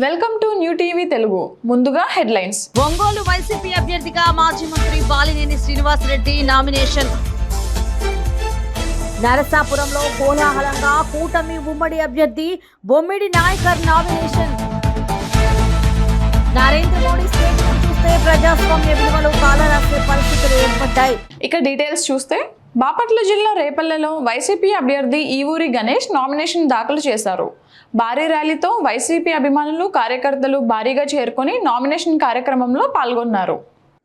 Welcome to new TV Telugu. ముందుగా headlines. Ongole YCP అభ్యర్థిగా మాజీ మంత్రి బాలినేని శ్రీనివాస్ రెడ్డి నామినేషన్. నరసాపురంలో కోలాహలంగా కూటమి ఉమ్మడి అభ్యర్థి బొమ్మిడి నాయకర్ నామినేషన్. నరేంద్ర మోడీ స్టేట్మెంట్ చూస్తే ప్రజాస్వామ్య విలువలు కాలరాసే పరిస్థితులు ఏర్పడ్డాయి. ఇక డీటెయిల్స్ చూస్తే బాపట్ల జిల్లా రేపల్లెలో వైసీపీ అభ్యర్థి ఈవూరి గణేష్ నామినేషన్ దాఖలు చేశారు. భారీ ర్యాలీతో వైసీపీ అభిమానులు కార్యకర్తలు భారీగా చేరుకొని నామినేషన్ కార్యక్రమంలో పాల్గొన్నారు.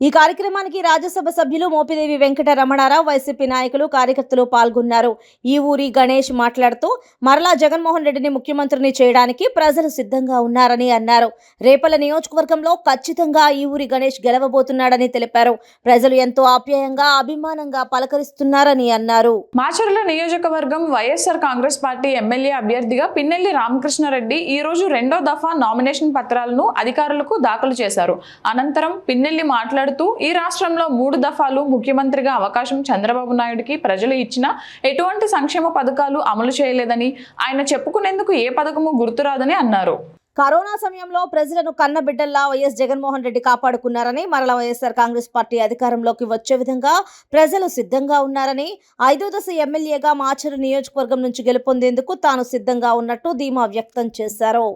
ఈ కార్యక్రమానికి రాజ్యసభ సభ్యులు మోపిదేవి వెంకట రమణారావు, వైసీపీ నాయకులు, కార్యకర్తలు పాల్గొన్నారు. ఈ ఊరి గణేష్ మాట్లాడుతూ మరలా జగన్మోహన్ రెడ్డిని ముఖ్యమంత్రిని చేయడానికి ప్రజలు సిద్ధంగా ఉన్నారని అన్నారు. రేపల్ల నియోజకవర్గంలో ఖచ్చితంగా ఈ ఊరి గణేష్ గెలవబోతున్నాడని తెలిపారు. ప్రజలు ఎంతో ఆప్యాయంగా అభిమానంగా పలకరిస్తున్నారని అన్నారు. మాచర్ల నియోజకవర్గం వైఎస్ఆర్ కాంగ్రెస్ పార్టీ ఎమ్మెల్యే అభ్యర్థిగా పిన్నెల్లి రామకృష్ణారెడ్డి ఈ రోజు రెండో దఫా నామినేషన్ పత్రాలను అధికారులకు దాఖలు చేశారు. అనంతరం పిన్నెల్లి మాట్లాడుతూ ఈ రాష్ట్రంలో 3 దఫాలు ముఖ్యమంత్రిగా అవకాశం చంద్రబాబు నాయుడుకి ప్రజలు ఇచ్చినా ఎటువంటి సంక్షేమ పథకాలు అమలు చేయలేదని, ఆయన చెప్పుకునేందుకు ఏ పథకము గుర్తురాదని అన్నారు. కరోనా సమయంలో ప్రజలను కన్నబిడ్డల్లా వైఎస్ జగన్మోహన్ రెడ్డి కాపాడుకున్నారని, మరల వైఎస్ఆర్ కాంగ్రెస్ పార్టీ అధికారంలోకి వచ్చే విధంగా ప్రజలు సిద్ధంగా ఉన్నారని, 5వ దశ ఎమ్మెల్యేగా మాచర్ల నియోజకవర్గం నుంచి గెలుపొందేందుకు తాను సిద్ధంగా ఉన్నట్టు ధీమా వ్యక్తం చేశారు.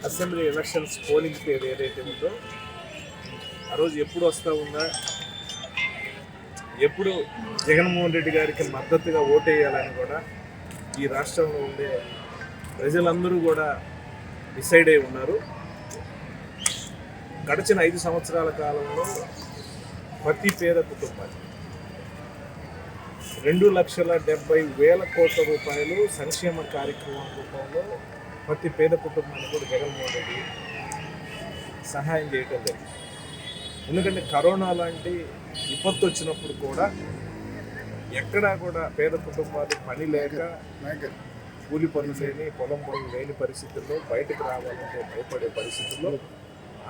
అసెంబ్లీ ఎలక్షన్స్ పోలింగ్ పేరు ఏదైతే ఉందో ఆ రోజు ఎప్పుడు వస్తూ ఉందా, ఎప్పుడు జగన్మోహన్ రెడ్డి గారికి మద్దతుగా ఓటేయాలని కూడా ఈ రాష్ట్రంలో ఉండే ప్రజలందరూ కూడా డిసైడ్ అయి ఉన్నారు. గడిచిన 5 సంవత్సరాల కాలంలో ప్రతి పేద కుటుంబానికి 2,70,000 కోట్ల రూపాయలు సంక్షేమ కార్యక్రమం రూపంలో ప్రతి పేద కుటుంబానికి కూడా జగన్మోహన్ రెడ్డి సహాయం చేయటం జరిగింది. ఎందుకంటే కరోనా లాంటి విపత్తు వచ్చినప్పుడు కూడా ఎక్కడా కూడా పేద కుటుంబాలు పని లేక కూలి పనులు లేని, పొలం పనులు లేని పరిస్థితుల్లో బయటకు రావాలంటే భయపడే పరిస్థితుల్లో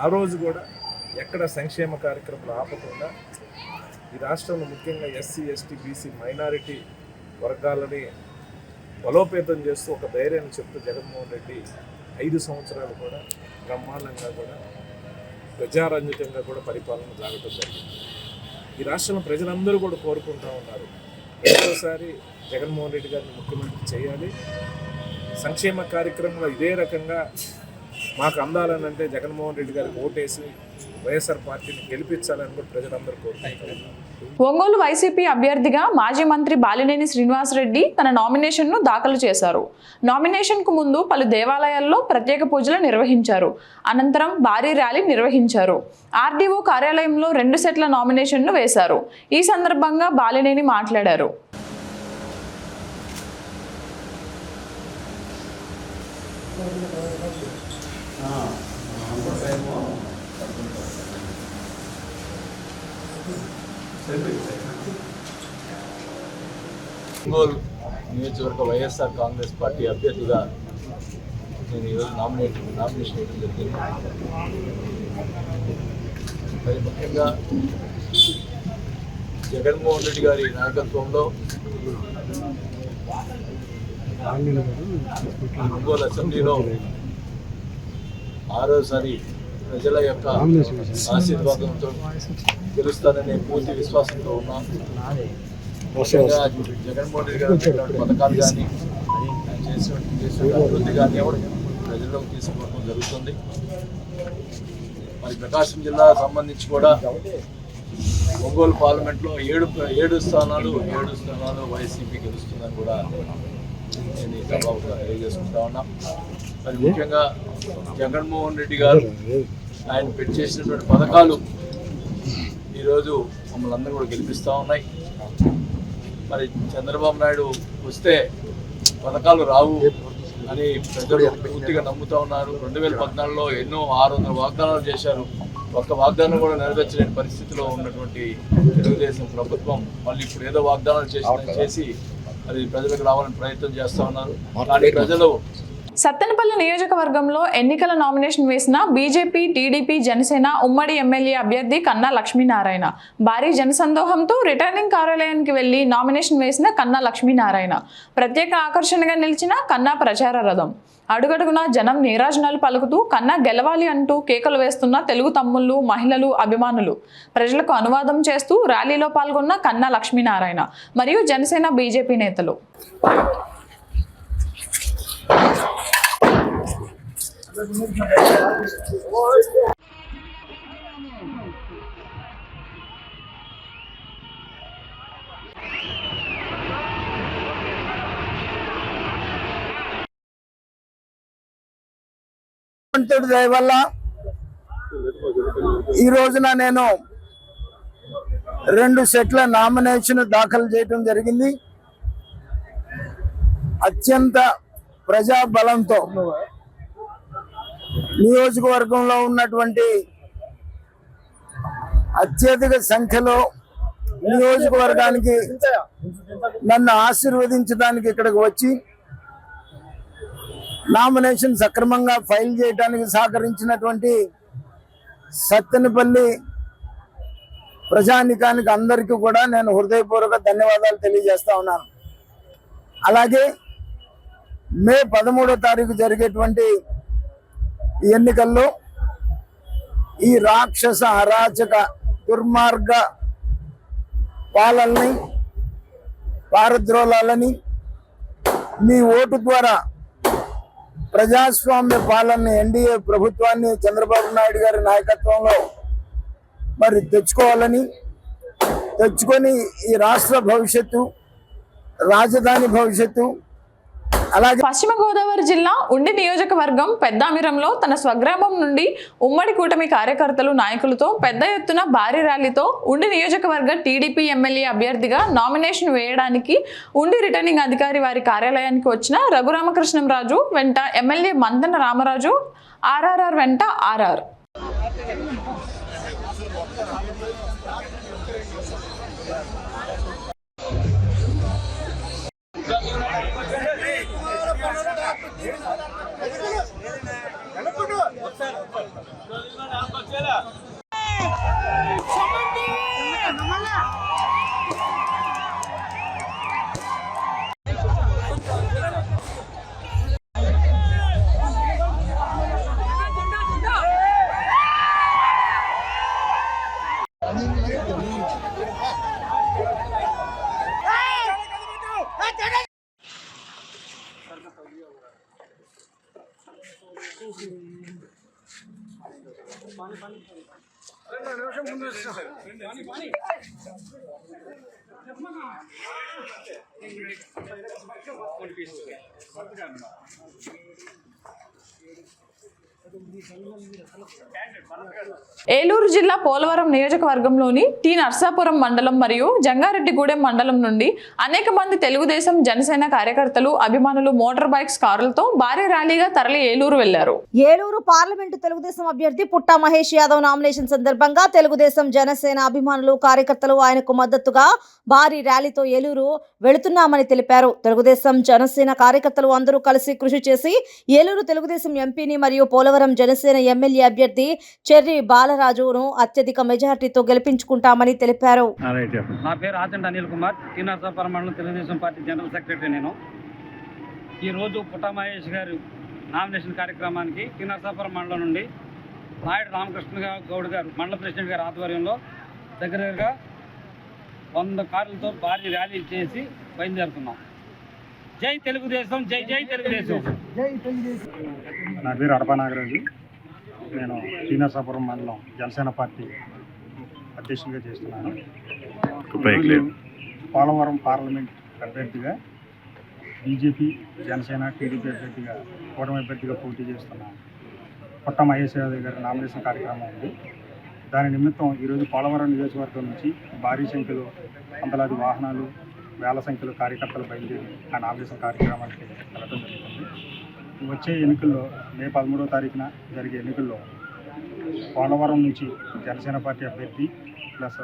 ఆ రోజు కూడా ఎక్కడ సంక్షేమ కార్యక్రమాలు ఆపకుండా ఈ రాష్ట్రంలో ముఖ్యంగా ఎస్సీ, ఎస్టీ, బీసీ, మైనారిటీ వర్గాలని బలోపేతం చేస్తూ ఒక ధైర్యాన్ని చెప్తూ జగన్మోహన్ రెడ్డి 5 సంవత్సరాలు కూడా బ్రహ్మాండంగా కూడా ప్రజారంజితంగా కూడా పరిపాలన సాగటం జరిగింది. ఈ రాష్ట్రంలో ప్రజలందరూ కూడా కోరుకుంటూ ఉన్నారు, రెండోసారి జగన్మోహన్ రెడ్డి గారిని ముఖ్యమంత్రి చేయాలి, సంక్షేమ కార్యక్రమంలో ఇదే రకంగా మాకు అందాలని అంటే జగన్మోహన్ రెడ్డి గారికి ఓటేసి వైఎస్ఆర్ పార్టీని గెలిపించాలని కూడా ప్రజలందరూ కోరుకుంటారు. ఒంగోలు వైసీపీ అభ్యర్థిగా మాజీ మంత్రి బాలినేని శ్రీనివాస్ రెడ్డి తన నామినేషన్ను దాఖలు చేశారు. నామినేషన్కు ముందు పలు దేవాలయాల్లో ప్రత్యేక పూజలు నిర్వహించారు. అనంతరం భారీ ర్యాలీ నిర్వహించారు. ఆర్డీఓ కార్యాలయంలో 2 సెట్ల నామినేషన్ను వేశారు. ఈ సందర్భంగా బాలినేని మాట్లాడారు. ఒంగోలు నియోజకవర్గ వైఎస్ఆర్ కాంగ్రెస్ పార్టీ అభ్యర్థిగా నేను ఈరోజు నామినేషన్ వేయడం జరిగింది. మరి ముఖ్యంగా జగన్మోహన్ రెడ్డి గారి నాయకత్వంలో ఒంగోలు అసెంబ్లీలో 6వసారి ప్రజల యొక్క ఆశీర్వాదంతో గెలుస్తాననే పూర్తి విశ్వాసంతో ఉన్నాం. జగన్మోహన్ రెడ్డి గారు పథకాలు కానీ ఆయన చేసిన అభివృద్ధి కానీ ప్రజల్లోకి తీసుకోవడం జరుగుతుంది. మరి ప్రకాశం జిల్లా సంబంధించి కూడా ఒంగోలు పార్లమెంట్లో 7 స్థానాలు వైసీపీ గెలుస్తుందని కూడా నేను ఈ సభగా తెలియజేసుకుంటా ఉన్నాం. మరి ముఖ్యంగా జగన్మోహన్ రెడ్డి గారు ఆయన పెట్టేసినటువంటి పథకాలు ఈరోజు మమ్మల్ని అందరూ కూడా గెలిపిస్తూ ఉన్నాయి. మరి చంద్రబాబు నాయుడు వస్తే పథకాలు రావు అని ప్రజలు పూర్తిగా నమ్ముతూ ఉన్నారు. 2014లో ఎన్నో 600 వాగ్దానాలు చేశారు. ఒక్క వాగ్దానం కూడా నెరవేర్చలేని పరిస్థితిలో ఉన్నటువంటి తెలుగుదేశం ప్రభుత్వం మళ్ళీ ఇప్పుడు ఏదో వాగ్దానాలు చేసి అది ప్రజలకు రావాలని ప్రయత్నం చేస్తూ ఉన్నారు. కానీ ప్రజలు సత్తెనపల్లి నియోజకవర్గంలో ఎన్నికల నామినేషన్ వేసిన బీజేపీ, టీడీపీ, జనసేన ఉమ్మడి ఎమ్మెల్యే అభ్యర్థి కన్నా లక్ష్మీనారాయణ భారీ జనసందోహంతో రిటర్నింగ్ కార్యాలయానికి వెళ్లి నామినేషన్ వేసిన కన్నా లక్ష్మీనారాయణ ప్రత్యేక ఆకర్షణగా నిలిచిన కన్నా ప్రచార రథం. అడుగడుగునా జనం నీరాజనాలు పలుకుతూ కన్నా గెలవాలి అంటూ కేకలు వేస్తున్న తెలుగు తమ్ముళ్ళు, మహిళలు, అభిమానులు ప్రజలకు అనువాదం చేస్తూ ర్యాలీలో పాల్గొన్న కన్నా లక్ష్మీనారాయణ మరియు జనసేన, బీజేపీ నేతలు. దయ వల్ల ఈ రోజున నేను 2 సెట్ల నామినేషన్ దాఖలు చేయడం జరిగింది. అత్యంత ప్రజాబలంతో నియోజకవర్గంలో ఉన్నటువంటి అత్యధిక సంఖ్యలో నియోజకవర్గానికి నన్ను ఆశీర్వదించడానికి ఇక్కడికి వచ్చి నామినేషన్ సక్రమంగా ఫైల్ చేయడానికి సహకరించినటువంటి సత్తెనపల్లి ప్రజానికానికి అందరికీ కూడా నేను హృదయపూర్వక ధన్యవాదాలు తెలియజేస్తా ఉన్నాను. అలాగే మే 13వ తారీఖు జరిగేటువంటి ఎన్నికల్లో ఈ రాక్షస అరాచక దుర్మార్గ పాలనని, పారద్రోలాలని మీ ఓటు ద్వారా ప్రజాస్వామ్య పాలన ఎన్డీఏ ప్రభుత్వాన్ని చంద్రబాబు నాయుడు గారి నాయకత్వంలో మరి తెచ్చుకొని ఈ రాష్ట్ర భవిష్యత్తు, రాజధాని భవిష్యత్తు, అలాగే పశ్చిమ గోదావరి జిల్లా ఉండి నియోజకవర్గం పెద్దామిరంలో తన స్వగ్రామం నుండి ఉమ్మడి కూటమి కార్యకర్తలు, నాయకులతో పెద్ద ఎత్తున భారీ ర్యాలీతో ఉండి నియోజకవర్గ టీడీపీ ఎమ్మెల్యే అభ్యర్థిగా నామినేషన్ వేయడానికి ఉండి రిటర్నింగ్ అధికారి వారి కార్యాలయానికి వచ్చిన రఘురామకృష్ణంరాజు వెంట ఎమ్మెల్యే మంతన రామరాజు, ఆర్ఆర్ఆర్ వెంట ఆర్ఆర్. ఏలూరు జిల్లా పోలవరం నియోజకవర్గంలోని టి నర్సాపురం మండలం మరియు జంగారెడ్డిగూడెం మండలం నుండి అనేక మంది తెలుగుదేశం, జనసేన కార్యకర్తలు, అభిమానులు మోటార్ బైక్స్, కారులతో భారీ ర్యాలీగా తరలి ఏలూరు వెళ్లారు. ఏలూరు పార్లమెంటు తెలుగుదేశం అభ్యర్థి పుట్టా మహేష్ యాదవ్ నామినేషన్ సందర్భంగా తెలుగుదేశం, జనసేన అభిమానులు, కార్యకర్తలు ఆయనకు మద్దతుగా భారీ ర్యాలీతో ఏలూరు వెళుతున్నామని తెలిపారు. తెలుగుదేశం, జనసేన కార్యకర్తలు అందరూ కలిసి కృషి చేసి ఏలూరు తెలుగుదేశం ఎంపీని మరియు పోలవరం జనసేన ఎమ్మెల్యే అభ్యర్థి చెర్రి బాలరాజును అత్యధిక మెజార్టీతో గెలిపించుకుంటామని తెలిపారు. నా పేరు ఆచంట అనిల్ కుమార్, టి నర్సాపురం మండలం తెలుగుదేశం పార్టీ జనరల్ సెక్రటరీ. నేను ఈరోజు పుట్టా మహేష్ గారు నామినేషన్ కార్యక్రమానికి టి నర్సాపురం మండలం నుండి నాయుడు రామకృష్ణ గౌడ్ గారు మండల ప్రెసిడెంట్ గారి ఆధ్వర్యంలో దగ్గరగా 100 కార్లతో భారీ ర్యాలీ చేసి బయలుదేరుతున్నాం. జై తెలుగుదేశం, జై జై తెలుగుదేశం. నా పేరు అడపా నాగరాజు. నేను టి నర్సాపురం మండలం జనసేన పార్టీ అధ్యక్షునిగా చేస్తున్నాను. పోలవరం పార్లమెంట్ అభ్యర్థిగా బీజేపీ, జనసేన, టీడీపీ అభ్యర్థిగా, కూటమి అభ్యర్థిగా పోటీ చేస్తున్నాను. పుట్టా మహేష్ యాదవ్ గారి నామినేషన్ కార్యక్రమం ఉంది. దాని నిమిత్తం ఈరోజు పోలవరం నియోజకవర్గం నుంచి భారీ సంఖ్యలో వందలాది వాహనాలు, వేల సంఖ్యలో కార్యకర్తలు బయలుదేరి ఆ నామినేషన్ కార్యక్రమానికి వెళ్ళడం జరుగుతుంది. వచ్చే ఎన్నికల్లో మే 13వ తారీఖున జరిగే ఎన్నికల్లో పోలవరం నుంచి జనసేన పార్టీ అభ్యర్థి ప్లస్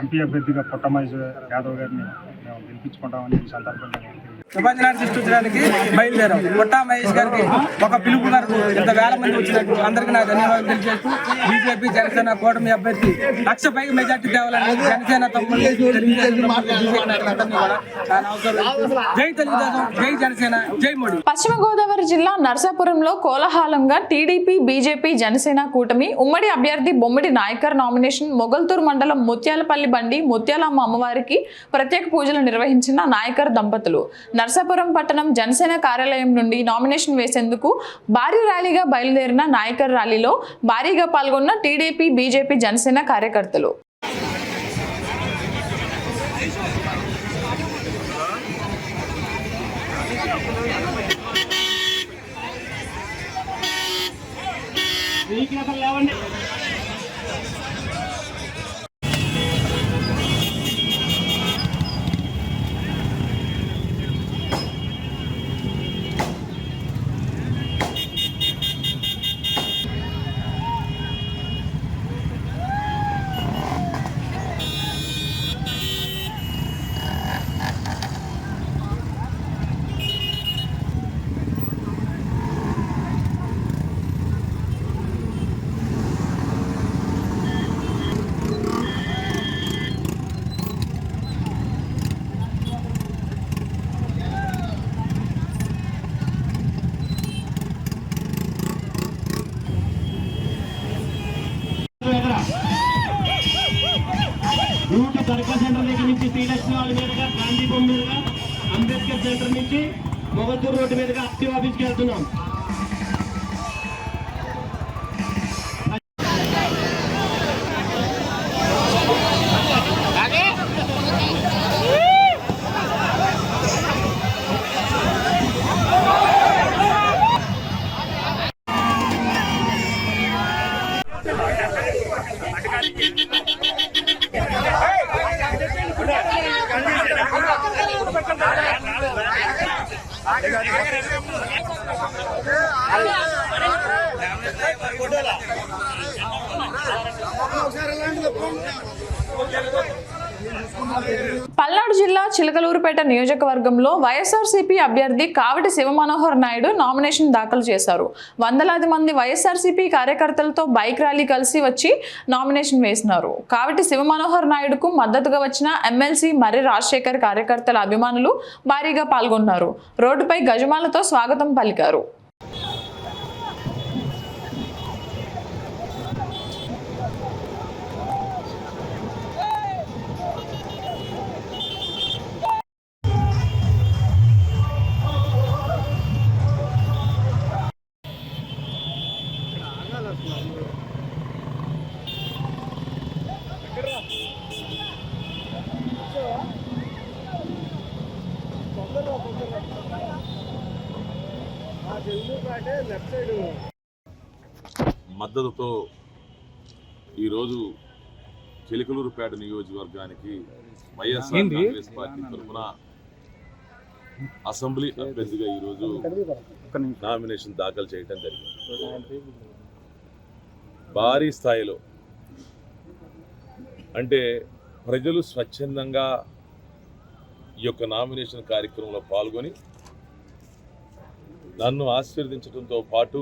ఎంపీ అభ్యర్థిగా పుట్టా మహేష్ యాదవ్ గారిని మేము గెలిపించుకుంటామని ఈ సందర్భంగా నేను తెలియజేస్తున్నాను. విభజన సృష్టించడానికి బయలుదేరాం. పుట్టా మహేష్ గారికి ఒక పిలుపు మేరకు ఇంత వేల మంది వచ్చినట్టు అందరికీ నా ధన్యవాదాలు తెలియజేస్తూ బీజేపీ జనసేన కూటమి అభ్యర్థి 1,00,000 పైకి మెజార్టీ తేవాలని జనసేన తమ్ముళ్ళు తెలుగుదేశం బీజేపీ నాయకులందరినీ కూడా చాలా అవసరం. జై తెలుగుదేశం, జై జనసేన, జై మోడీ. పశ్చిమ గోదావరి జిల్లా నర్సాపురంలో కోలాహలంగా టీడీపీ బీజేపీ జనసేన కూటమి ఉమ్మడి అభ్యర్థి బొమ్మిడి నాయకర్ నామినేషన్ మొగల్తూరు మండలం ముత్యాలపల్లి బండి ముత్యాలమ్మ అమ్మవారికి ప్రత్యేక పూజలు నిర్వహించిన నాయకర్ దంపతులు నర్సాపురం పట్టణం జనసేన కార్యాలయం నుండి నామినేషన్ వేసేందుకు భారీ ర్యాలీగా బయలుదేరిన నాయకర్ ర్యాలీలో భారీగా పాల్గొన్న టీడీపీ బీజేపీ జనసేన కార్యకర్తలు. రూట్ సర్కల్ సెంటర్ దగ్గర నుంచి శ్రీలక్ష్మి వాళ్ళ మీదుగా గాంధీపురం మీదుగా అంబేద్కర్ సెంటర్ నుంచి మొగల్తూరు రోడ్డు మీదుగా ఆర్టీ ఆఫీస్కి వెళ్తున్నాం. పల్నాడు జిల్లా చిలకలూరుపేట నియోజకవర్గంలో వైఎస్ఆర్సీపీ అభ్యర్థి కావటి శివమనోహర్ నాయుడు నామినేషన్ దాఖలు చేశారు. వందలాది మంది వైఎస్ఆర్సీపీ కార్యకర్తలతో బైక్ ర్యాలీ కలిసి వచ్చి నామినేషన్ వేసినారు. కావటి శివమనోహర్ నాయుడుకు మద్దతుగా వచ్చిన ఎమ్మెల్సీ మర్రి రాజశేఖర్ కార్యకర్తల అభిమానులు భారీగా పాల్గొన్నారు. రోడ్డుపై గజమాలతో స్వాగతం పలికారు. మద్దతుతో ఈరోజు చిలకలూరుపేట నియోజకవర్గానికి వైఎస్ఆర్ కాంగ్రెస్ పార్టీ తరఫున అసెంబ్లీ అభ్యర్థిగా ఈరోజు నామినేషన్ దాఖలు చేయడం జరిగింది. భారీ స్థాయిలో అంటే ప్రజలు స్వచ్ఛందంగా ఈ యొక్క నామినేషన్ కార్యక్రమంలో పాల్గొని నన్ను ఆశీర్వదించడంతో పాటు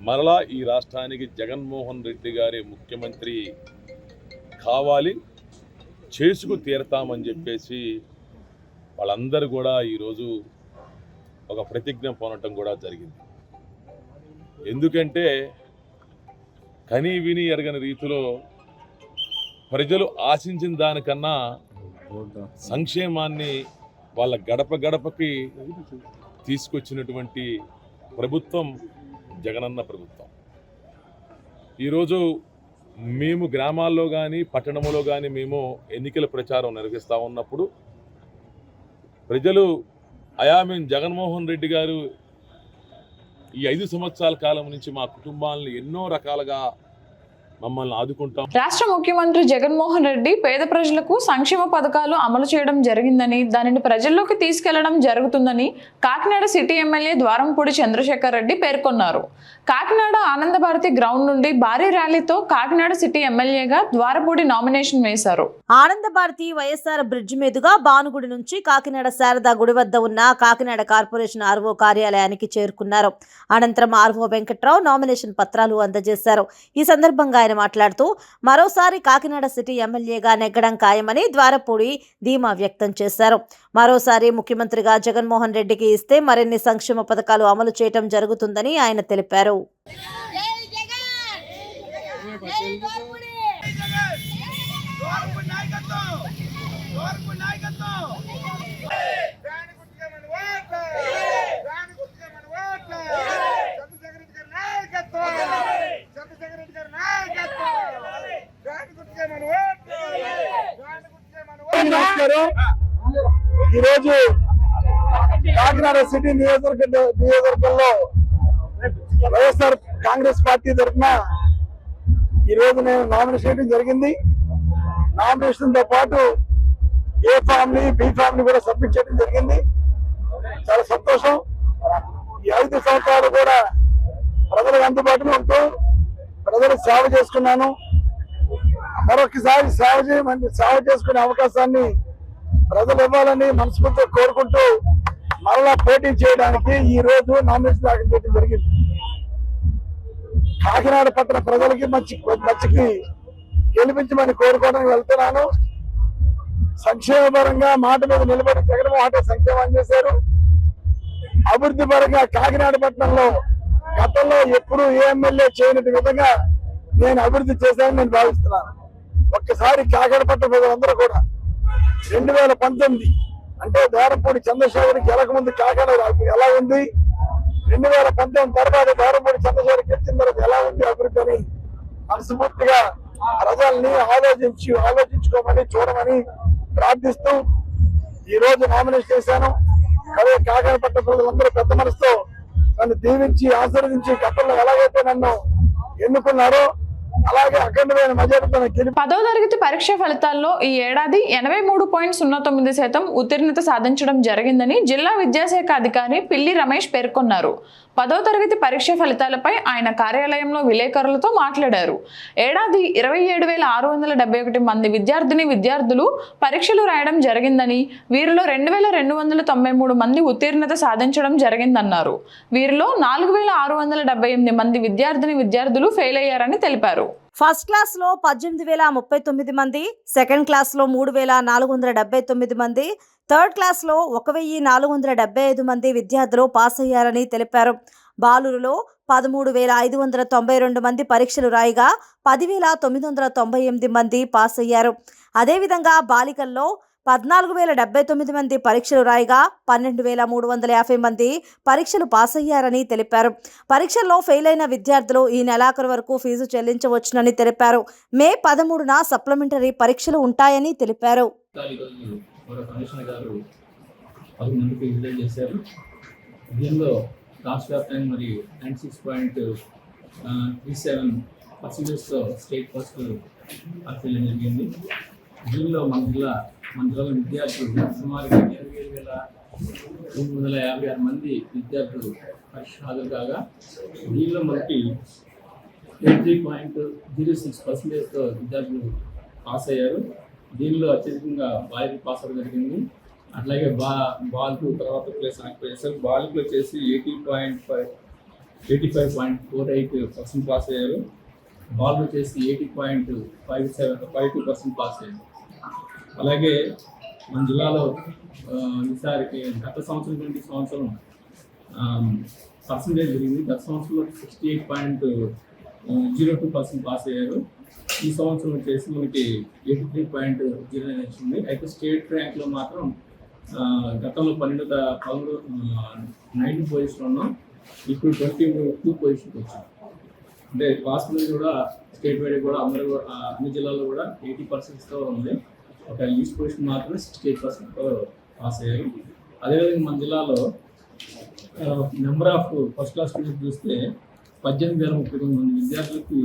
మరలా ఈ రాష్ట్రానికి జగన్మోహన్ రెడ్డి గారి ముఖ్యమంత్రి కావాలి, చేసుకు తీరతామని చెప్పేసి వాళ్ళందరూ కూడా ఈరోజు ఒక ప్రతిజ్ఞ పొనటం కూడా జరిగింది. ఎందుకంటే కని విని ఎరగని రీతిలో ప్రజలు ఆశించిన దానికన్నా సంక్షేమాన్ని వాళ్ళ గడప గడపకి తీసుకొచ్చినటువంటి ప్రభుత్వం జగనన్న ప్రభుత్వం. ఈరోజు మేము గ్రామాల్లో కానీ పట్టణంలో కానీ మేము ఎన్నికల ప్రచారం నిర్వహిస్తూ ఉన్నప్పుడు ప్రజలు మేము జగన్మోహన్ రెడ్డి గారు ఈ 5 సంవత్సరాల కాలం నుంచి మా కుటుంబాలను ఎన్నో రకాలుగా మమ్మల్ని ఆదుకుంటాం. రాష్ట్ర ముఖ్యమంత్రి జగన్మోహన్ రెడ్డి పేద ప్రజలకు సంక్షేమ పథకాలు అమలు చేయడం జరిగిందని, దానిని ప్రజల్లోకి తీసుకెళ్లడం జరుగుతుందని కాకినాడ సిటీ ఎమ్మెల్యే ద్వారంపూడి చంద్రశేఖర్ రెడ్డి పేర్కొన్నారు. కాకినాడ ఆనందభారతి గ్రౌండ్ నుండి భారీ ర్యాలీతో కాకినాడ సిటీ ఎమ్మెల్యేగా ద్వారపూడి నామినేషన్ వేశారు. ఆనందభారతి వైఎస్ఆర్ బ్రిడ్జ్ మీదుగా భానుగుడి నుంచి కాకినాడ శారదా గుడి వద్ద ఉన్న కాకినాడ కార్పొరేషన్ ఆర్వో కార్యాలయానికి చేరుకున్నారు. అనంతరం ఆర్వో వెంకట్రావు నామినేషన్ పత్రాలు అందజేశారు. ఈ సందర్భంగా ఆయన మాట్లాడుతూ మరోసారి కాకినాడ సిటీ ఎమ్మెల్యేగా నెగ్గడం ఖాయమని ద్వారపూడి ధీమా వ్యక్తం చేశారు. మరోసారి ముఖ్యమంత్రిగా జగన్మోహన్ రెడ్డికి ఇస్తే మరిన్ని సంక్షేమ పథకాలు అమలు చేయడం జరుగుతుందని ఆయన తెలిపారు. ఈరోజు కాకినాడ సిటీ నియోజకవర్గంలో వైఎస్ఆర్ కాంగ్రెస్ పార్టీ తరఫున ఈరోజు నేను నామినేషన్ చేయడం జరిగింది. నామినేషన్ తో పాటు ఏ ఫామ్ ని బి ఫామ్ ని కూడా సబ్మిట్ చేయడం జరిగింది. చాలా సంతోషం. ఈ 5 సంవత్సరాలు కూడా ప్రజలకు అందుబాటులో ఉంటూ ప్రజలకు సేవ చేసుకున్నాను. మరొకసారి సేవ చేసుకునే అవకాశాన్ని ప్రజలు ఇవ్వాలని మనస్ఫూర్తిగా కోరుకుంటూ మరలా పోటీ చేయడానికి ఈ రోజు నామినేషన్ దాఖలు చేయడం జరిగింది. కాకినాడ పట్టణ ప్రజలకి మంచికి గెలిపించమని కోరుకోవడానికి వెళ్తున్నాను. సంక్షేమ పరంగా మాట మీద నిలబడి జగన్మోహన్ రెడ్డి సంక్షేమం చేశారు. అభివృద్ధి పరంగా కాకినాడ పట్టణంలో గతంలో ఎప్పుడూ ఏ ఎమ్మెల్యే చేయనట్టు విధంగా నేను అభివృద్ధి చేశానని నేను భావిస్తున్నాను. ఒక్కసారి కాకినాడ పట్టణ ప్రజలందరూ కూడా 2019 అంటే ద్వారంపూడి చంద్రశేఖర్ గెలకముందు కాకినాడ ఎలా ఉంది, 2019 తర్వాత ద్వారంపూడి చంద్రశేఖర్ గెలిచిన తర్వాత ఎలా ఉంది అభివృద్ధి అని మనస్ఫూర్తిగా ప్రజల్ని ఆలోచించుకోమని చూడమని ప్రార్థిస్తూ ఈ రోజు నామినేషన్ చేశాను. అదే కాకినాడ పట్టణ ప్రజలందరూ పెద్ద మనసుతో నన్ను దీవించి ఆశీర్వదించి గతంలో ఎలాగైతే నన్ను ఎన్నుకున్నారో అలాగే అఖండమైన మెజారిటీతో గెలిపి 10వ తరగతి పరీక్ష ఫలితాల్లో ఈ ఏడాది 83.09% ఉత్తీర్ణత సాధించడం జరిగిందని జిల్లా విద్యాశాఖ అధికారి పిల్లి రమేష్ పేర్కొన్నారు. 10వ తరగతి పరీక్ష ఫలితాలపై ఆయన కార్యాలయంలో విలేకరులతో మాట్లాడారు. ఏడాది 27,671 మంది విద్యార్థులు పరీక్షలు రాయడం జరిగిందని, వీరిలో 2,293 మంది ఉత్తీర్ణత సాధించడం జరిగిందన్నారు. వీరిలో 4,678 మంది విద్యార్థులు ఫెయిల్ అయ్యారని తెలిపారు. ఫస్ట్ క్లాస్ లో 18,039 మంది, సెకండ్ క్లాస్ లో 3,479 మంది, థర్డ్ క్లాస్ లో 1,475 మంది విద్యార్థులు పాస్ అయ్యారని తెలిపారు. బాలురులో 13,592 మంది పరీక్షలు రాయగా 10,998 మంది పాస్ అయ్యారు. అదేవిధంగా బాలికల్లో 14,079 మంది పరీక్షలు రాయగా 12,350 మంది పరీక్షలు పాస్ అయ్యారని తెలిపారు. పరీక్షల్లో ఫెయిల్ అయిన విద్యార్థులు ఈ నెలాఖరు వరకు ఫీజు చెల్లించవచ్చునని తెలిపారు. మే 13న సప్లిమెంటరీ పరీక్షలు ఉంటాయని తెలిపారు. దీనిలో రాష్ట్ర వ్యాప్తంగా మరి 96.37% స్టేట్ ఫస్ట్ అర్చడం జరిగింది. దీనిలో మన జిల్లాలో విద్యార్థులు సుమారుగా 27,356 మంది విద్యార్థులు పరీక్ష హాజరు కాగా దీనిలో మనకి 83.06%తో విద్యార్థులు పాస్ అయ్యారు. దీనిలో అత్యధికంగా బాలికలు పాస్ అవ్వడం జరిగింది. అట్లాగే బాలికలు తర్వాత ప్లేస్ ఆక్యుపేషన్ బాలికలు వచ్చేసి 85.48% పాస్ అయ్యారు. బాల్ వచ్చేసి 80.52% పాస్ అయ్యారు. అలాగే మన జిల్లాలో ఈసారికి గత సంవత్సరం నుండి సంవత్సరం పర్సంటేజ్ జరిగింది. గత సంవత్సరంలో 68.02% పాస్ అయ్యారు. ఈ సంవత్సరం వచ్చేసి మనకి 83.09 వచ్చింది. అయితే స్టేట్ ర్యాంక్లో మాత్రం గతంలో 19 పొజిషన్ ఉన్నాం, ఇప్పుడు 22 పొజిషన్కి వచ్చాం. అంటే పాస్ మీద కూడా స్టేట్ వైడ్ కూడా అన్ని జిల్లాల్లో కూడా 80%తో ఉంది. ఒక ఈస్ట్ పొజిషన్ మాత్రమే 68%తో పాస్ అయ్యారు. అదేవిధంగా మన జిల్లాలో number of first class students చూస్తే 18,039 మంది విద్యార్థులకి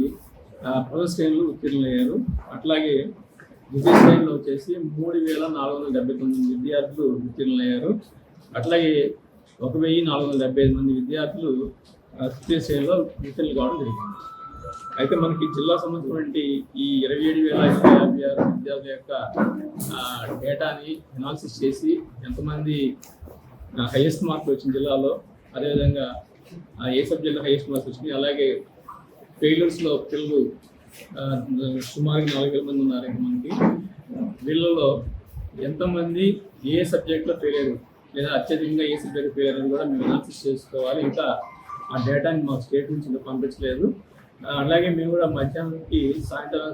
ప్రథమ శ్రేణులు ఉత్తీర్ణులయ్యారు. అట్లాగే ద్వితీయ శ్రేణిలో వచ్చేసి 3,479 విద్యార్థులు ఉత్తీర్ణులయ్యారు. అట్లాగే 1,475 మంది విద్యార్థులు తృతీయ శ్రేణిలో ఉత్తీర్ణులు కావడం జరిగింది. అయితే మనకి జిల్లా సంబంధించినటువంటి ఈ 27,156 విద్యార్థుల యొక్క డేటాని అనాలిసిస్ చేసి ఎంతమంది హైయెస్ట్ మార్కులు వచ్చిన జిల్లాలో, అదేవిధంగా ఏ సబ్జెక్ట్లో హైయెస్ట్ మార్క్స్ వచ్చినాయి, అలాగే ఫెయిల్యూర్స్లో పిల్లలు సుమారు 4,000 మంది ఉన్నారు. మనకి వీళ్ళలో ఎంతమంది ఏ సబ్జెక్ట్లో ఫెయిల్ అయ్యారు లేదా అత్యధికంగా ఏ సబ్జెక్ట్ ఫెయిల్ అయ్యారు కూడా మేము అనాలిసిస్ చేసుకోవాలి. ఇంకా ఆ డేటాని మాకు స్టేట్ నుంచి ఇంకా పంపించలేదు. అలాగే మేము కూడా మధ్యాహ్నానికి సాయంత్రం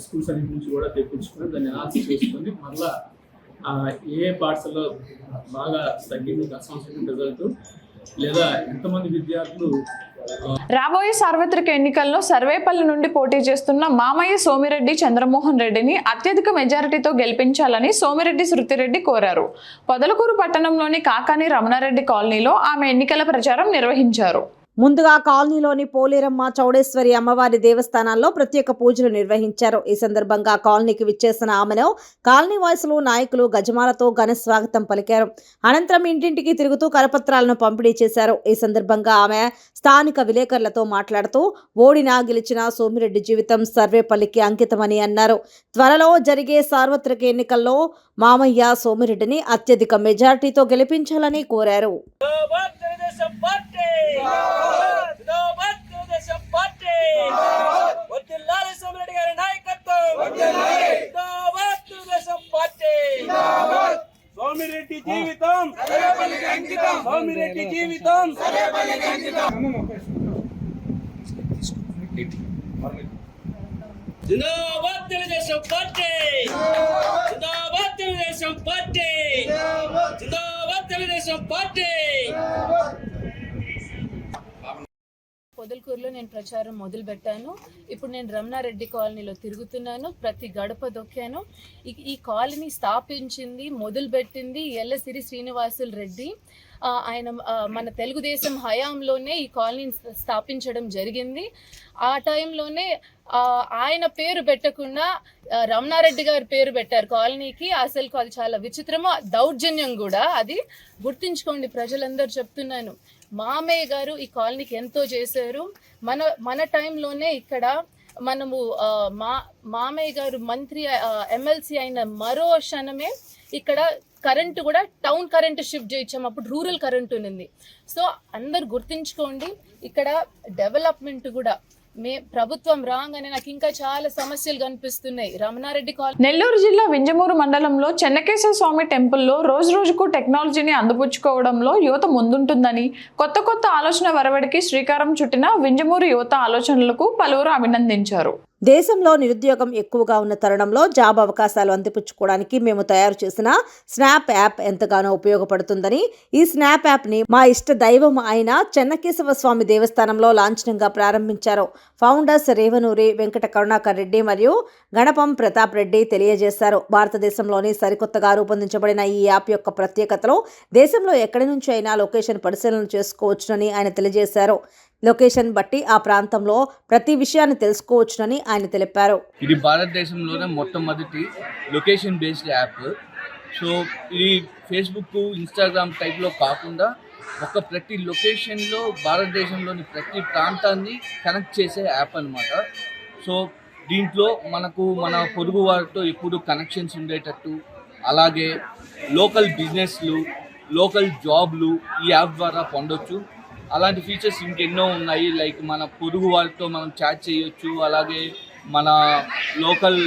స్కూల్స్ అన్నింటి నుంచి కూడా తెప్పించుకొని దాన్ని అనాలిసిస్ చేసుకొని మళ్ళీ ఏ పాఠశాలలో బాగా తగ్గింది సంవత్సరం రిజల్ట్ లేదా ఎంతమంది విద్యార్థులు. రాబోయే సార్వత్రిక ఎన్నికల్లో సర్వేపల్లి నుండి పోటీ చేస్తున్న మామయ్య సోమిరెడ్డి చంద్రమోహన్ రెడ్డిని అత్యధిక మెజారిటీతో గెలిపించాలని సోమిరెడ్డి శృతిరెడ్డి కోరారు. పొదలకూరు పట్టణంలోని కాకాని రమణారెడ్డి కాలనీలో ఆమె ఎన్నికల ప్రచారం నిర్వహించారు. ముందుగా కాలనీలోని పోలేరమ్మ చౌడేశ్వరి అమ్మవారి దేవస్థానాల్లో ప్రత్యేక పూజలు నిర్వహించారు. ఈ సందర్భంగా కాలనీకి విచ్చేసిన ఆమెను కాలనీ వాసులు నాయకులు గజమాలతో ఘన స్వాగతం పలికారు. అనంతరం ఇంటింటికి తిరుగుతూ కరపత్రాలను పంపిణీ చేశారు. ఈ సందర్భంగా ఆమె స్థానిక విలేకరులతో మాట్లాడుతూ ఓడినా గెలిచిన సోమిరెడ్డి జీవితం సర్వేపల్లికి అంకితమని అన్నారు. త్వరలో జరిగే సార్వత్రిక ఎన్నికల్లో మామయ్య సోమిరెడ్డిని అత్యధిక మెజార్టీతో గెలిపించాలని కోరారు. సోమిరెడ్డి జీవితం సోమిరెడ్డి జీవితం జిందాబాద్ తెలుగుదేశం పార్టీ జిందాబాద్ తెలుగుదేశం పార్టీ జిందాబాద్ తెలుగుదేశం పార్టీ. పొదలకూరులో నేను ప్రచారం మొదలు పెట్టాను. ఇప్పుడు నేను రమణారెడ్డి కాలనీలో తిరుగుతున్నాను. ప్రతి గడప దొక్కాను. ఈ కాలనీ స్థాపించింది మొదలుపెట్టింది ఎల్లసిరి శ్రీనివాసులు రెడ్డి. ఆయన మన తెలుగుదేశం హయాంలోనే ఈ కాలనీని స్థాపించడం జరిగింది. ఆ టైంలోనే ఆయన పేరు పెట్టకుండా రమణారెడ్డి గారి పేరు పెట్టారు కాలనీకి. అసలు అది చాలా విచిత్రము, దౌర్జన్యం కూడా. అది గుర్తించుకోండి ప్రజలందరూ చెప్తున్నాను. మామయ్య గారు ఈ కాలనీకి ఎంతో చేశారు. మన టైంలోనే ఇక్కడ మనము మామయ్య గారు మంత్రి ఎమ్మెల్సీ అయిన మరో క్షణమే ఇక్కడ కరెంటు కూడా టౌన్ కరెంటు షిఫ్ట్ చేయించాము. అప్పుడు రూరల్ కరెంటు ఉంది. సో అందరు గుర్తించుకోండి, ఇక్కడ డెవలప్మెంట్ కూడా ప్రభుత్వం రాగానే నాకు ఇంకా చాలా సమస్యలు కనిపిస్తున్నాయి. రమణారెడ్డి కాలనీ. నెల్లూరు జిల్లా వింజమూరు మండలంలో చెన్నకేశ్వర స్వామి టెంపుల్లో రోజుకు టెక్నాలజీని అందిపుచ్చుకోవడంలో యువత ముందుంటుందని, కొత్త ఆలోచన వరవడికి శ్రీకారం చుట్టిన వింజమూరు యువత ఆలోచనలకు పలువురు అభినందించారు. దేశంలో నిరుద్యోగం ఎక్కువగా ఉన్న తరుణంలో జాబ్ అవకాశాలు అందిపుచ్చుకోవడానికి మేము తయారు చేసిన స్నాప్ యాప్ ఎంతగానో ఉపయోగపడుతుందని, ఈ స్నాప్ యాప్ని మా ఇష్ట దైవం అయిన చెన్నకేశవ స్వామి దేవస్థానంలో లాంఛనంగా ప్రారంభించారు. ఫౌండర్స్ రేవనూరి వెంకట కరుణాకర్ రెడ్డి మరియు గణపం ప్రతాప్ రెడ్డి తెలియజేశారు. భారతదేశంలోని సరికొత్తగా రూపొందించబడిన ఈ యాప్ యొక్క ప్రత్యేకతలో దేశంలో ఎక్కడి నుంచి అయినా లొకేషన్ పరిశీలన చేసుకోవచ్చునని ఆయన తెలియజేశారు. లొకేషన్ బట్టి ఆ ప్రాంతంలో ప్రతి విషయాన్ని తెలుసుకోవచ్చునని ఆయన తెలిపారు. ఇది భారతదేశంలోనే మొట్టమొదటి లొకేషన్ బేస్డ్ యాప్. సో ఇది ఫేస్బుక్, ఇన్స్టాగ్రామ్ టైప్లో కాకుండా ప్రతి లొకేషన్లో భారతదేశంలోని ప్రతి ప్రాంతాన్ని కనెక్ట్ చేసే యాప్ అన్నమాట. సో దీంట్లో మనకు మన పొరుగు వారితో ఎప్పుడు కనెక్షన్స్ ఉండేటట్టు, అలాగే లోకల్ బిజినెస్లు, లోకల్ జాబ్లు ఈ యాప్ ద్వారా పొందొచ్చు. అలాంటి ఫీచర్స్ ఇంకెన్నో ఉన్నాయి. లైక్ మన పొరుగు వారితో మనం చాట్ చేయొచ్చు. అలాగే మన లోకల్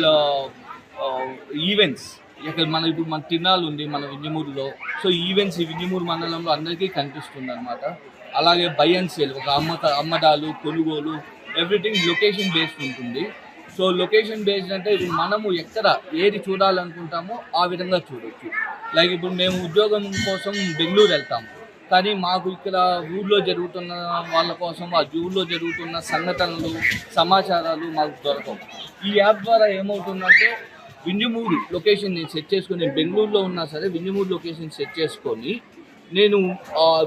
ఈవెంట్స్, ఇక్కడ ఇప్పుడు మన తిరునాళ్ళు ఉంది మన వింజమూరులో. సో ఈవెంట్స్ ఈ వింజమూరు మండలంలో అందరికీ కనిపిస్తుంది అనమాట. అలాగే బై అండ్ సేల్, ఒక అమ్మడాలు, కొనుగోలు, ఎవ్రీథింగ్ లొకేషన్ బేస్డ్ ఉంటుంది. సో లొకేషన్ బేస్డ్ అంటే ఇప్పుడు మనము ఎక్కడ ఏది చూడాలనుకుంటామో ఆ విధంగా చూడవచ్చు. లైక్ ఇప్పుడు మేము ఉద్యోగం కోసం బెంగళూరు వెళ్తాము, కానీ మాకు ఇక్కడ ఊళ్ళో జరుగుతున్న వాళ్ళ కోసం ఆ ఊళ్ళో జరుగుతున్న సంఘటనలు, సమాచారాలు మాకు దొరకవు. ఈ యాప్ ద్వారా ఏమవుతుందంటే వింజమూరు లొకేషన్ నేను సెట్ చేసుకొని, నేను బెంగళూరులో ఉన్నా సరే వింజమూరు లొకేషన్ సెట్ చేసుకొని నేను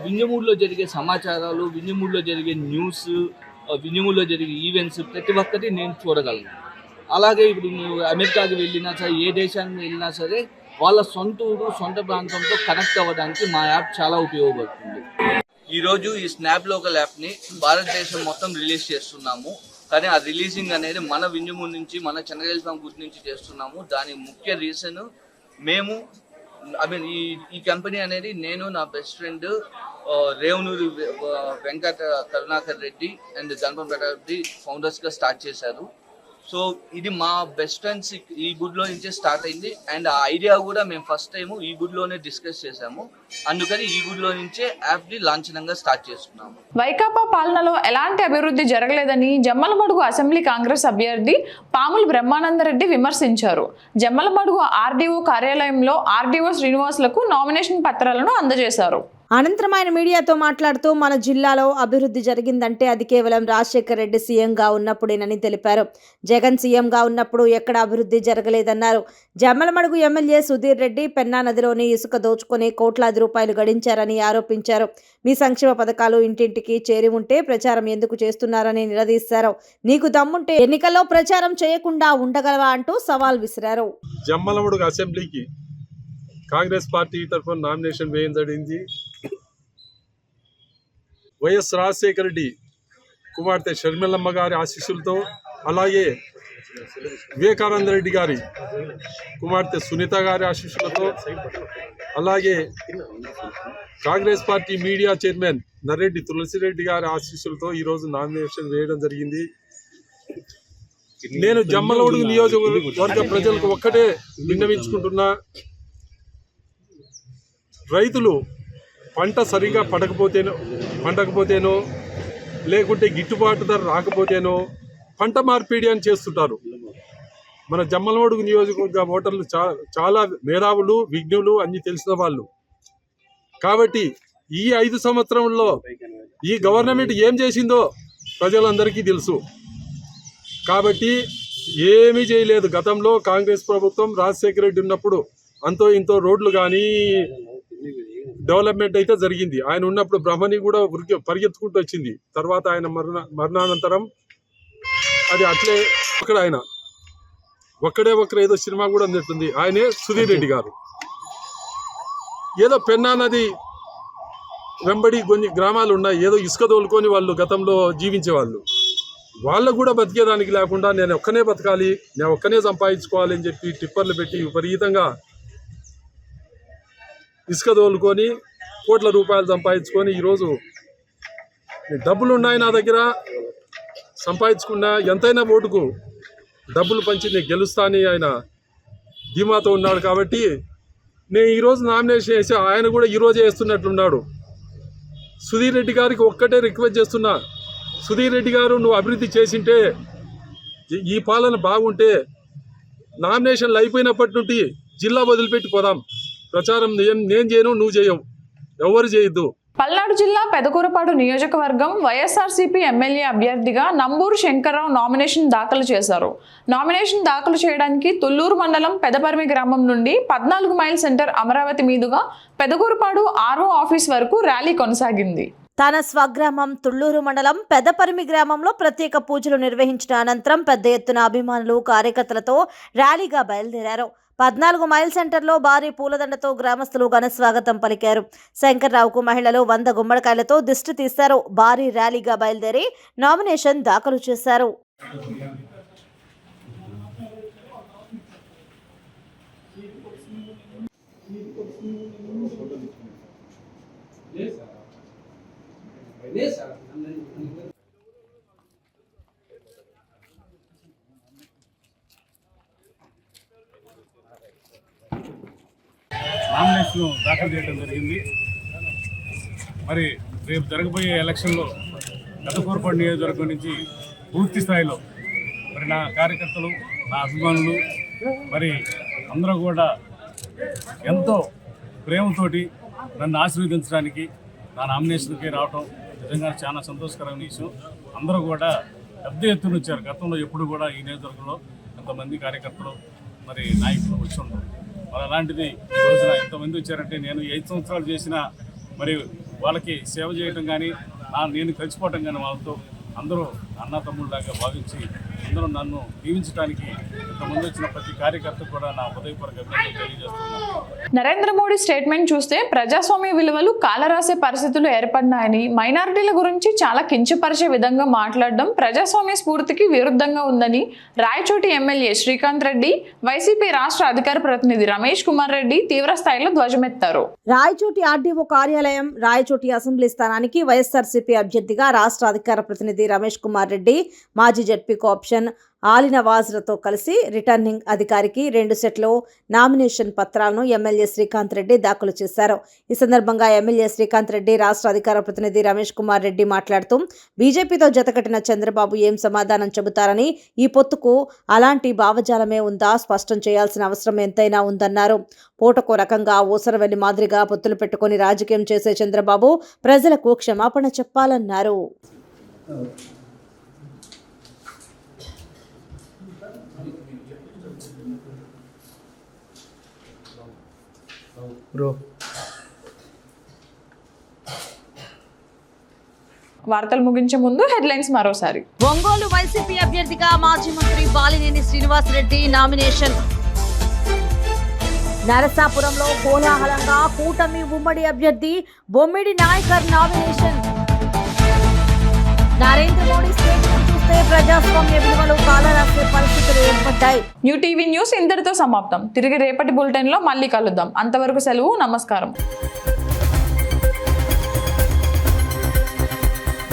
వింజమూరులో జరిగే సమాచారాలు, వింజమూరులో జరిగే న్యూస్, వినిమూలో జరిగే ఈవెంట్స్ ప్రతి ఒక్కటి నేను చూడగలను. అలాగే ఇప్పుడు నువ్వు అమెరికాకి వెళ్ళినా సరే, ఏ దేశానికి వెళ్ళినా సరే, వాళ్ళ సొంత ఊరు సొంత ప్రాంతంతో కనెక్ట్ అవ్వడానికి మా యాప్ చాలా ఉపయోగపడుతుంది. ఈరోజు ఈ స్నాప్ లోకల్ యాప్ని భారతదేశం మొత్తం రిలీజ్ చేస్తున్నాము. కానీ ఆ రిలీజింగ్ అనేది మన వింజమూరు నుంచి, మన చెన్నకేశ్వరం గుర్తు నుంచి చేస్తున్నాము. దానికి ముఖ్య రీజన్ మేము ఈ కంపెనీ అనేది నేను, నా best friend Revanuri Venkata Karunakar Reddy and జన్మపేట రెడ్డి ఫౌండర్స్గా స్టార్ట్ చేశారు. సో ఇది మా బెస్ట్ ఫ్రెండ్స్ ఈ గుడ్లో నుంచే స్టార్ట్ అయింది. అండ్ ఆ ఐడియా కూడా మేము ఫస్ట్ టైము ఈ గుడ్లోనే డిస్కస్ చేసాము. అందుకని ఈ గుడ్లో నుంచే యాప్ని లాంఛనంగా స్టార్ట్ చేసుకున్నాము. వైకాపా పాలనలో ఎలాంటి అభివృద్ధి జరగలేదని జమ్మలమడుగు అసెంబ్లీ కాంగ్రెస్ అభ్యర్థి పాముల బ్రహ్మానందరెడ్డి విమర్శించారు. జమ్మలమడుగు ఆర్డీఓ కార్యాలయంలో ఆర్డీఓ శ్రీనివాసులకు నామినేషన్ పత్రాలను అందజేశారు. అనంతరం ఆయన మీడియాతో మాట్లాడుతూ మన జిల్లాలో అభివృద్ధి జరిగిందంటే అది కేవలం రాజశేఖర రెడ్డి సీఎంగా ఉన్నప్పుడేనని తెలిపారు. జగన్ సీఎంగా ఉన్నప్పుడు ఎక్కడ అభివృద్ధి జరగలేదన్నారు. జమ్మలమడుగు ఎమ్మెల్యే సుధీర్ రెడ్డి పెన్నా నదిలోని ఇసుక దోచుకొని కోట్లాది రూపాయలు గడించారని ఆరోపించారు. మీ సంక్షేమ పథకాలు ఇంటింటికి చేరి ఉంటే ప్రచారం ఎందుకు చేస్తున్నారని నిలదీశారు. నీకు దమ్ముంటే ఎన్నికల్లో ప్రచారం చేయకుండా ఉండగలవా అంటూ సవాల్ విసిరారు. జమ్మలమడుగు అసెంబ్లీకి కాంగ్రెస్ పార్టీ తరఫున నామినేషన్ వేయడం జరిగింది. వైఎస్ రాజశేఖర రెడ్డి కుమార్తె షర్మిలమ్మ గారి ఆశీస్సులతో, అలాగే వివేకానంద రెడ్డి గారి కుమార్తె సునీత గారి ఆశీస్సులతో, అలాగే Congress party media chairman Narreddy Tulasireddy గారి ఆశీస్సులతో ఈరోజు నామినేషన్ వేయడం జరిగింది. నేను జమ్మలమడుగు నియోజకవర్గ ప్రజలకు ఒక్కటే విన్నవించుకుంటున్నా, రైతులు పంట సరిగా పండకపోతేనో లేకుంటే గిట్టుబాటు ధర రాకపోతేనో పంట మార్పిడి అని చేస్తుంటారు. మన జమ్మలమడుగు నియోజకవర్గ ఓటర్లు చాలా మేధావులు, విజ్ఞులు, అన్ని తెలిసిన వాళ్ళు. కాబట్టి ఈ 5 సంవత్సరంలో ఈ గవర్నమెంట్ ఏం చేసిందో ప్రజలందరికీ తెలుసు. కాబట్టి ఏమీ చేయలేదు. గతంలో కాంగ్రెస్ ప్రభుత్వం రాజశేఖర రెడ్డి ఉన్నప్పుడు అంతో ఇంతో రోడ్లు కానీ డెవలప్మెంట్ అయితే జరిగింది. ఆయన ఉన్నప్పుడు బ్రహ్మణి కూడా పరిగెత్తుకుంటూ వచ్చింది. తర్వాత ఆయన మరణానంతరం అది అట్లే ఆయన ఒక్కడే ఏదో సినిమా కూడా అందుతుంది. ఆయనే సుధీర్ రెడ్డి గారు. ఏదో పెన్నా నది వెంబడి కొన్ని గ్రామాలు ఉన్నాయి, ఏదో ఇసుక తోలుకొని వాళ్ళు గతంలో జీవించేవాళ్ళు. వాళ్ళకు కూడా బతికేదానికి లేకుండా నేను ఒక్కనే బతకాలి, నేను ఒక్కనే సంపాదించుకోవాలి అని చెప్పి టిప్పర్లు పెట్టి విపరీతంగా ఇసుక తోలుకొని కోట్ల రూపాయలు సంపాదించుకొని ఈరోజు డబ్బులు ఉన్నాయి నా దగ్గర, సంపాదించుకున్నా ఎంతైనా ఓటుకు డబ్బులు పంచి నేను గెలుస్తా అని ఆయన ధీమాతో ఉన్నాడు. కాబట్టి నేను ఈరోజు నామినేషన్ చేసి ఆయన కూడా ఈరోజే వేస్తున్నట్లున్నాడు. సుధీర్ రెడ్డి గారికి ఒక్కటే రిక్వెస్ట్ చేస్తున్నా, సుధీర్ రెడ్డి గారు నువ్వు అభివృద్ధి చేసింటే, ఈ పాలన బాగుంటే నామినేషన్లు అయిపోయినప్పటి నుండి జిల్లా వదిలిపెట్టి పోదాం. ప్రచారం నేను చేయను, నువ్వు చేయవు, ఎవరు చేయొద్దు. పల్నాడు జిల్లా పెదకూరపాడు నియోజకవర్గం వైఎస్ఆర్సీపీ ఎమ్మెల్యే అభ్యర్థిగా నంబూరు శంకర్రావు నామినేషన్ దాఖలు చేశారు. నామినేషన్ దాఖలు చేయడానికి తుళ్లూరు మండలం పెదపర్మి గ్రామం నుండి 14 మైల్ సెంటర్ అమరావతి మీదుగా పెదకూరపాడు ఆర్ఓ ఆఫీస్ వరకు ర్యాలీ కొనసాగింది. తన స్వగ్రామం తుళ్లూరు మండలం పెదపర్మి గ్రామంలో ప్రత్యేక పూజలు నిర్వహించిన అనంతరం పెద్ద ఎత్తున అభిమానులు, కార్యకర్తలతో ర్యాలీగా బయలుదేరారు. 14 మైల్ సెంటర్లో భారీ పూలదండతో గ్రామస్తులు ఘన స్వాగతం పలికారు. శంకర్రావుకు మహిళలు 100 గుమ్మడికాయలతో దిష్టి తీశారు. భారీ ర్యాలీగా బయలుదేరి నామినేషన్ దాఖలు చేశారు. నామినేషన్ దాఖలు చేయడం జరిగింది. మరి రేపు జరగబోయే ఎలక్షన్లో పెదకూరపాడు నియోజకవర్గం నుంచి పూర్తి స్థాయిలో మరి నా కార్యకర్తలు, నా అభిమానులు మరి అందరూ కూడా ఎంతో ప్రేమతోటి నన్ను ఆశీర్వదించడానికి నా నామినేషన్కి రావటం నిజంగా చాలా సంతోషకరమైన విషయం. అందరూ కూడా పెద్ద ఎత్తున వచ్చారు. గతంలో ఎప్పుడు కూడా ఈ నియోజకవర్గంలో ఎంతమంది కార్యకర్తలు మరి నాయకులు వచ్చి ఉంటారు. మరి అలాంటిది ఈ రోజున ఎంతమంది వచ్చారంటే, నేను 5 సంవత్సరాలు చేసిన మరి వాళ్ళకి సేవ చేయటం కానీ, నేను కలిసిపోవటం కానీ వాళ్ళతో అందరూ అన్న తమ్ముళ్ళలాగా భావించి అందరూ నన్ను దీవించడానికి ఇంతమంది వచ్చిన ప్రతి కార్యకర్త కూడా నా హృదయపూర్వక అభినందనలు తెలియజేస్తున్నాను. నరేంద్ర మోడీ స్టేట్మెంట్ చూస్తే ప్రజాస్వామ్య విలువలు కాలరాసే పరిస్థితులు ఏర్పడినాయని, మైనారిటీల గురించి చాలా కించపరిచే విధంగా మాట్లాడడం ప్రజాస్వామ్య స్ఫూర్తికి విరుద్ధంగా ఉందని రాయచోటి ఎమ్మెల్యే శ్రీకాంత్ రెడ్డి, వైసీపీ రాష్ట్ర అధికార ప్రతినిధి రమేష్ కుమార్ రెడ్డి తీవ్ర స్థాయిలో ధ్వజమెత్తారు. రాయచోటి ఆర్డీఓ కార్యాలయం, రాయచోటి అసెంబ్లీ స్థానానికి వైఎస్ఆర్సీపీ అభ్యర్థిగా రాష్ట్ర అధికార ప్రతినిధి రమేష్ కుమార్ రెడ్డి, మాజీ జడ్పీ కోఆప్షన్ ఆలినవాజ్లతో కలిసి రిటర్నింగ్ అధికారికి 2 సెట్లో నామినేషన్ పత్రాలను ఎమ్మెల్యే శ్రీకాంత్ రెడ్డి దాఖలు చేశారు. ఈ సందర్భంగా ఎమ్మెల్యే శ్రీకాంత్ రెడ్డి, రాష్ట్ర అధికార ప్రతినిధి రమేష్ కుమార్ రెడ్డి మాట్లాడుతూ బీజేపీతో జతకట్టిన చంద్రబాబు ఏం సమాధానం చెబుతారని, ఈ పొత్తుకు అలాంటి భావజాలమే ఉందా స్పష్టం చేయాల్సిన అవసరం ఎంతైనా ఉందన్నారు. పూటకో రకంగా ఊసరవెల్లి మాదిరిగా పొత్తులు పెట్టుకుని రాజకీయం చేసే చంద్రబాబు ప్రజలకు క్షమాపణ చెప్పాలన్నారు. వార్తలు ముగించే ముందు హెడ్లైన్స్ మరోసారి. ఒంగోలు వైసీపీ అభ్యర్థిగా మాజీ మంత్రి బాలినేని శ్రీనివాస్ రెడ్డి నామినేషన్. నరసాపురంలో కోలాహలంగా కూటమి ఉమ్మడి అభ్యర్థి బొమ్మిడి నాయకర్ నామినేషన్. నరేంద్ర మోడీ స్టేట్మెంట్ చూస్తే ప్రజాస్వామ్య విలువలు కాలరాసే పరిస్థితులు ఏర్పడ్డాయి. న్యూ టీవీ న్యూస్ ఇంతటితో సమాప్తం. తిరిగి రేపటి బులెటిన్లో మళ్ళీ కలుద్దాం. అంతవరకు సెలవు. నమస్కారం.